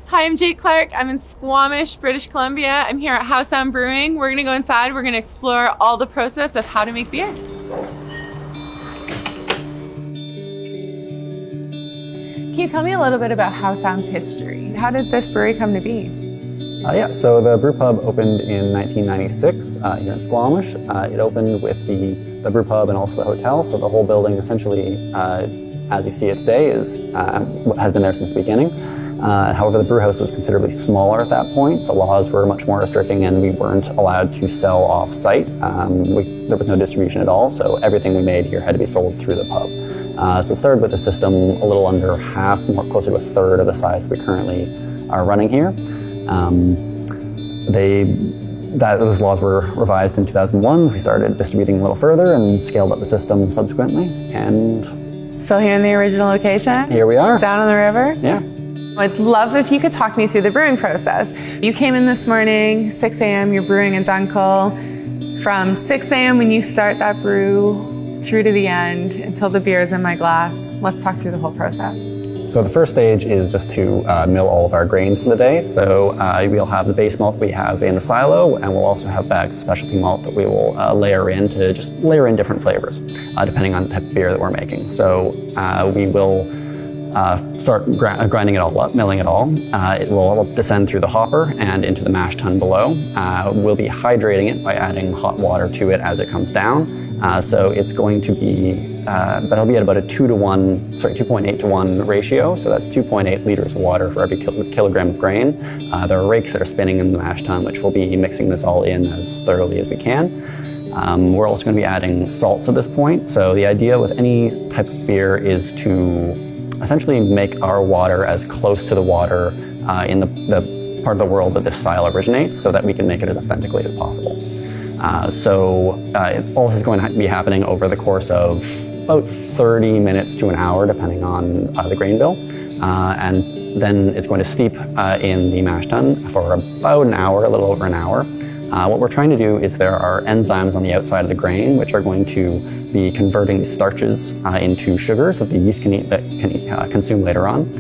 Hi, I'm Jake Clark. I'm in Squamish, British Columbia. I'm here at How Sound Brewing. We're going to go inside. We're going to explore all the process of how to make beer. Can you tell me a little bit about How Sound's history? How did this brewery come to be? So the brew pub opened in 1996 here in Squamish. It opened with the brew pub and also the hotel, so the whole building essentially, as you see it today, has been there since the beginning. However, the brew house was considerably smaller at that point. The laws were much more restricting and we weren't allowed to sell off-site. There was no distribution at all, so everything we made here had to be sold through the pub. So it started with a system a little under half, more closer to a third of the size that we currently are running here. Those laws were revised in 2001. We started distributing a little further and scaled up the system subsequently. And still here in the original location? Here we are. Down on the river? Yeah. I'd love if you could talk me through the brewing process. You came in this morning, 6 a.m., you're brewing in Dunkel. From 6 a.m. when you start that brew through to the end until the beer is in my glass. Let's talk through the whole process. So the first stage is just to mill all of our grains for the day. So we'll have the base malt we have in the silo, and we'll also have bags of specialty malt that we will layer in to just layer in different flavors, depending on the type of beer that we're making. So we will start grinding it all up, milling it all. It will descend through the hopper and into the mash tun below. We'll be hydrating it by adding hot water to it as it comes down. So it's going to be, that'll be at about a 2.8 to 1 ratio. So that's 2.8 liters of water for every kilogram of grain. There are rakes that are spinning in the mash tun, which will be mixing this all in as thoroughly as we can. We're also going to be adding salts at this point. So the idea with any type of beer is to essentially make our water as close to the water in the part of the world that this style originates, so that we can make it as authentically as possible. All this is going to be happening over the course of about 30 minutes to an hour, depending on the grain bill. And then it's going to steep in the mash tun for about an hour, a little over an hour. What we're trying to do is there are enzymes on the outside of the grain which are going to be converting the starches into sugars that the yeast can consume later on.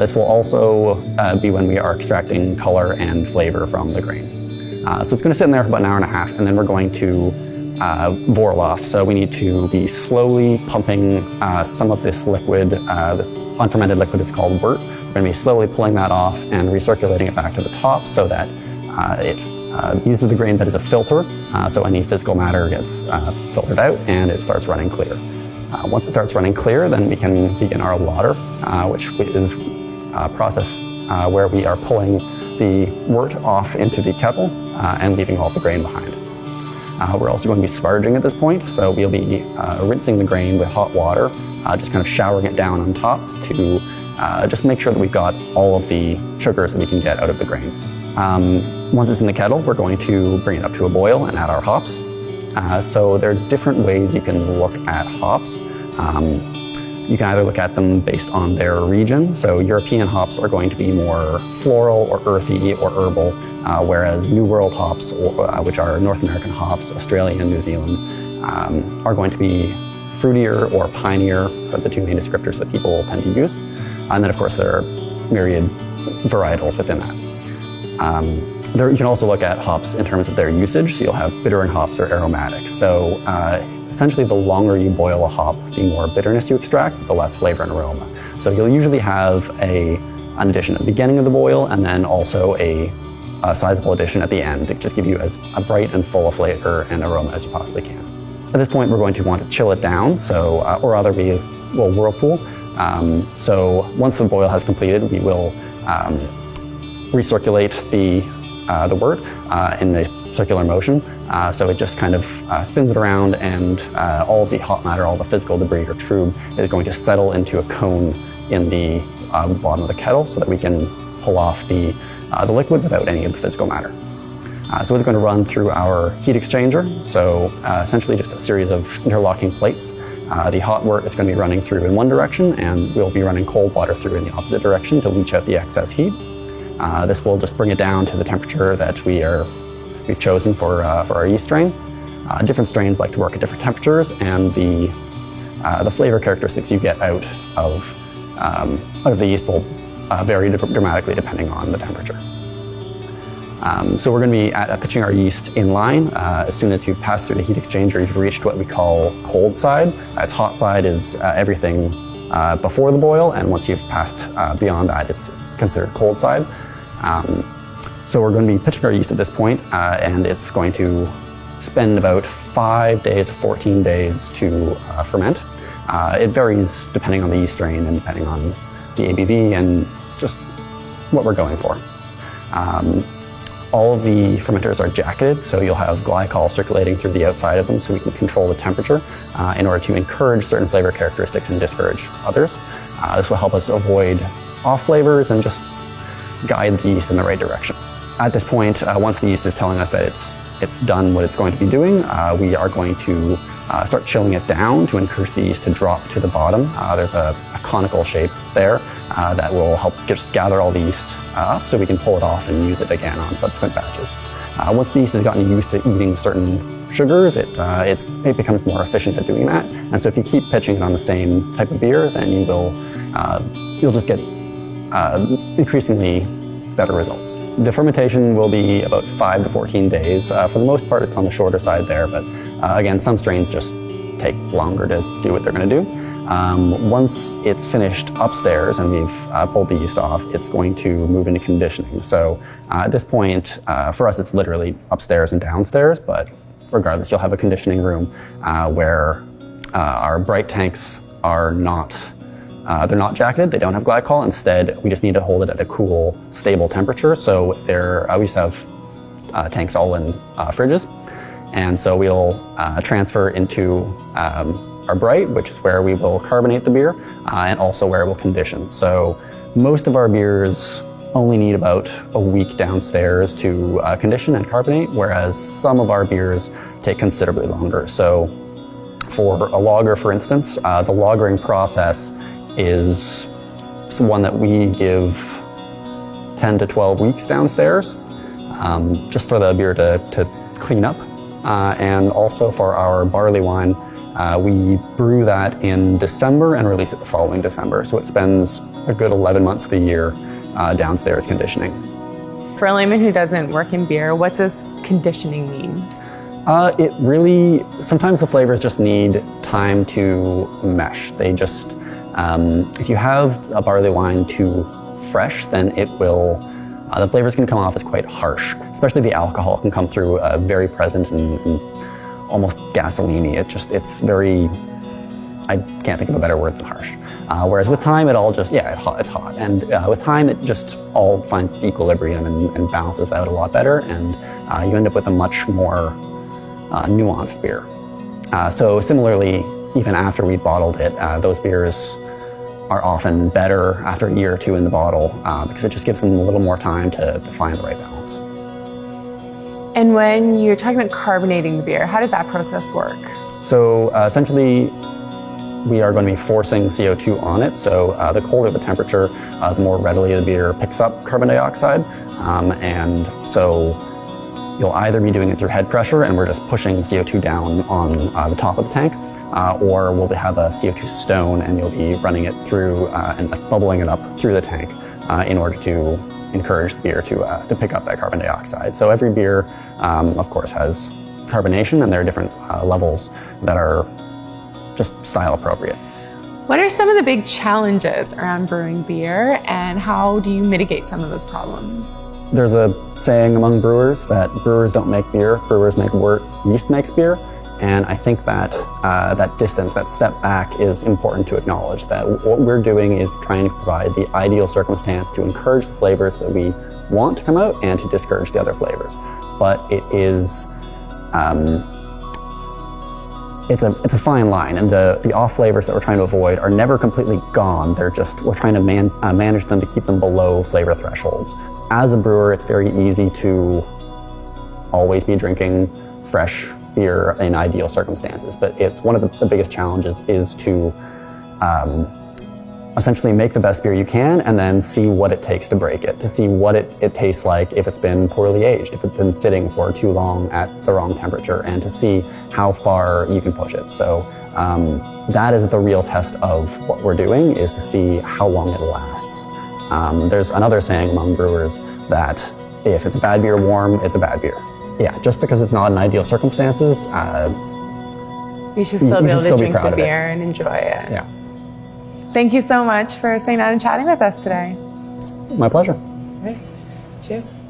This will also be when we are extracting color and flavor from the grain. So it's going to sit in there for about an hour and a half, and then we're going to Vorloff. So we need to be slowly pumping some of this liquid, this unfermented liquid is called wort. We're going to be slowly pulling that off and recirculating it back to the top so that it uses the grain bed as a filter, so any physical matter gets filtered out and it starts running clear. Once it starts running clear, then we can begin our lauter, which is a process where we are pulling the wort off into the kettle and leaving all of the grain behind. We're also going to be sparging at this point, so we'll be rinsing the grain with hot water, just kind of showering it down on top to just make sure that we've got all of the sugars that we can get out of the grain. Once it's in the kettle, we're going to bring it up to a boil and add our hops. So there are different ways you can look at hops. You can either look at them based on their region. So European hops are going to be more floral or earthy or herbal, whereas New World hops, which are North American hops, Australia and New Zealand, are going to be fruitier or pinier, are the two main descriptors that people tend to use. And then of course there are myriad varietals within that. You can also look at hops in terms of their usage. So you'll have bittering hops or aromatics. So essentially the longer you boil a hop, the more bitterness you extract, the less flavor and aroma. So you'll usually have an addition at the beginning of the boil and then also a sizable addition at the end to just give you as a bright and full of flavor and aroma as you possibly can. At this point, we're going to want to chill it down, or rather we will whirlpool. So once the boil has completed, we will recirculate the wort in a circular motion. So it just kind of spins it around, and all of the hot matter, all the physical debris or trube is going to settle into a cone in the bottom of the kettle so that we can pull off the liquid without any of the physical matter. So it's going to run through our heat exchanger. So essentially just a series of interlocking plates. The hot wort is going to be running through in one direction, and we'll be running cold water through in the opposite direction to leach out the excess heat. This will just bring it down to the temperature that we've chosen for our yeast strain. Different strains like to work at different temperatures, and the flavor characteristics you get out of the yeast will vary dramatically depending on the temperature. So we're going to be pitching our yeast in line. As soon as you've passed through the heat exchanger, you've reached what we call cold side. Its hot side is everything before the boil, and once you've passed beyond that, it's considered cold side. So we're going to be pitching our yeast at this point, and it's going to spend about 5 days to 14 days to ferment. It varies depending on the yeast strain and depending on the ABV and just what we're going for. All of the fermenters are jacketed, so you'll have glycol circulating through the outside of them so we can control the temperature in order to encourage certain flavor characteristics and discourage others. This will help us avoid off flavors and just guide the yeast in the right direction. At this point, once the yeast is telling us that it's done what it's going to be doing, we are going to start chilling it down to encourage the yeast to drop to the bottom. There's a conical shape there that will help just gather all the yeast up so we can pull it off and use it again on subsequent batches. Once the yeast has gotten used to eating certain sugars, it becomes more efficient at doing that. And so if you keep pitching it on the same type of beer, then you'll just get increasingly better results. The fermentation will be about 5 to 14 days. For the most part, it's on the shorter side there, but again, some strains just take longer to do what they're going to do. Once it's finished upstairs and we've pulled the yeast off, it's going to move into conditioning. So at this point, for us, it's literally upstairs and downstairs, but regardless, you'll have a conditioning room where our bright tanks are they're not jacketed, they don't have glycol. Instead, we just need to hold it at a cool, stable temperature. So we just have tanks all in fridges. And so we'll transfer into our bright, which is where we will carbonate the beer, and also where it will condition. So most of our beers only need about a week downstairs to condition and carbonate, whereas some of our beers take considerably longer. So for a lager, for instance, the lagering process is one that we give 10 to 12 weeks downstairs, just for the beer to clean up. And also for our barley wine, we brew that in December and release it the following December. So it spends a good 11 months of the year downstairs conditioning. For a layman who doesn't work in beer, what does conditioning mean? It really, sometimes the flavors just need time to mesh. They just, if you have a barley wine too fresh, then it will, the flavors can come off as quite harsh. Especially the alcohol can come through very present and almost gasoline-y. It's very, I can't think of a better word than harsh. Whereas with time, it all just, it's hot. And with time, it just all finds its equilibrium and balances out a lot better. And you end up with a much more nuanced beer. So similarly, even after we bottled it, those beers are often better after a year or two in the bottle because it just gives them a little more time to find the right balance. And when you're talking about carbonating the beer, how does that process work? So essentially, we are going to be forcing CO2 on it. So the colder the temperature, the more readily the beer picks up carbon dioxide. And so you'll either be doing it through head pressure, and we're just pushing CO2 down on the top of the tank, or we'll have a CO2 stone, and you'll be running it through and bubbling it up through the tank in order to encourage the beer to pick up that carbon dioxide. So every beer, of course, has carbonation, and there are different levels that are just style appropriate. What are some of the big challenges around brewing beer, and how do you mitigate some of those problems? There's a saying among brewers that brewers don't make beer, brewers make wort, yeast makes beer. And I think that that distance, that step back is important to acknowledge, that what we're doing is trying to provide the ideal circumstance to encourage the flavors that we want to come out and to discourage the other flavors. But it is, it's a fine line, and the off flavors that we're trying to avoid are never completely gone. They're just, we're trying to manage them to keep them below flavor thresholds. As a brewer, it's very easy to always be drinking fresh beer in ideal circumstances, but it's one of the biggest challenges is to essentially make the best beer you can and then see what it takes to break it, to see what it tastes like if it's been poorly aged, if it's been sitting for too long at the wrong temperature, and to see how far you can push it. So that is the real test of what we're doing, is to see how long it lasts. There's another saying among brewers that if it's a bad beer warm, it's a bad beer. Yeah, just because it's not in ideal circumstances, You should still be able to drink proud the of it. beer and enjoy it. Yeah, Thank you so much for sitting down and chatting with us today. my pleasure. Cheers.